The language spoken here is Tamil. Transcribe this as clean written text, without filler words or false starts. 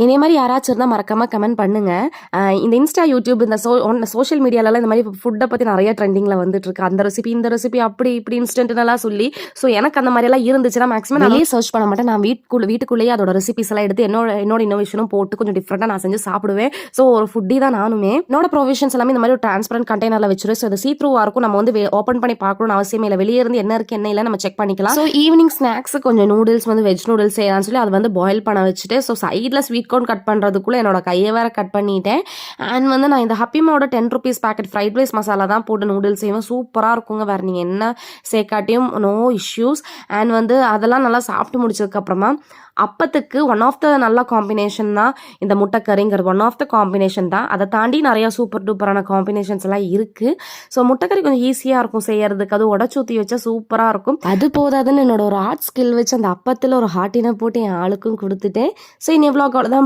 இதே மாதிரி யாராச்சும் இருந்தால் மறக்காமல் கமெண்ட் பண்ணுங்க. இந்த இன்ஸ்டா, யூடியூப், இந்த சோஷியல் மீடியாலலாம் இந்த மாதிரி ஃபுட்டை பற்றி நிறைய ட்ரெண்டிங்கில் வந்துட்டு இருக்கு. அந்த ரெசிபி, இந்த ரெசிபி, அப்படி இப்படி இன்ஸ்டன்ட்னெல்லாம் சொல்லி. ஸோ எனக்கு அந்த மாதிரியெல்லாம் இருந்துச்சுன்னா மேக்ஸிமம் நான் வெளியே சர்ச் பண்ண மாட்டேன். நான் வீட்டுக்குள்ளேயே அதோட ரெசிபிஸ் எல்லாம் எடுத்து என்னோட இன்னோவேஷனும் போட்டு கொஞ்சம் டிஃப்ரெண்டாக நான் செஞ்சு சாப்பிடுவேன். ஸோ ஒரு ஃபுட்டி தான் நானுமே. என்னோட ப்ரொவிஷன்ஸ் எல்லாமே இந்த மாதிரி ஒரு டிரான்ஸ்பரண்ட் கண்டெய்னரில் வச்சிருவேன். ஸோ அது சீத்ரூவாக இருக்கும். நம்ம வந்து ஓப்பன் பண்ணி பார்க்கணும்னு அவசியமே இல்லை. வெளியே இருந்து என்ன இருக்குது என்ன இல்லை நம்ம செக் பண்ணிக்கலாம். ஸோ ஈவினிங் ஸ்நாக்ஸ் கொஞ்சம் நூடுல்ஸ் வந்து வெஜ் நூடுல்ஸ் செய்யலாம்னு சொல்லி அது வந்து பாயில் பண்ண வச்சுட்டு, ஸோ சைடில் ஸ்வீட் கார்ன் கட் பண்ணுறதுக்குள்ள என்னோட கையை வேற கட் பண்ணிட்டேன். அண்ட் வந்து நான் இந்த ஹப்பிமாவோட 10 rupees packet fried rice masala தான் போட்டு நூடுல்ஸ் செய்வேன். சூப்பராக இருக்குங்க. வேறு நீங்கள் என்ன சேர்க்காட்டியும் நோ இஷ்யூஸ். அண்ட் வந்து அதெல்லாம் நல்லா சாப்பிட்டு முடிச்சதுக்கப்புறமா அப்பத்துக்கு ஒன் ஆஃப் த நல்ல காம்பினேஷன் தான் இந்த முட்டைக்கறிங்கிறது. ஒன் ஆஃப் த காம்பினேஷன் தான். அதை தாண்டி நிறையா சூப்பர் டூப்பரான காம்பினேஷன்ஸ் எல்லாம் இருக்குது. ஸோ முட்டைக்கறி கொஞ்சம் ஈஸியாக இருக்கும் செய்யறதுக்கு. அது உடச்சூற்றி வச்சா சூப்பராக இருக்கும். அது போதாதுன்னு என்னோட ஒரு ஆர்ட் ஸ்கில் வச்சு அந்த அப்பத்தில் ஒரு ஹார்ட்டினை போட்டு என் ஆளுக்கும் கொடுத்துட்டேன். ஸோ இனி vlog அவ்வளோதான்.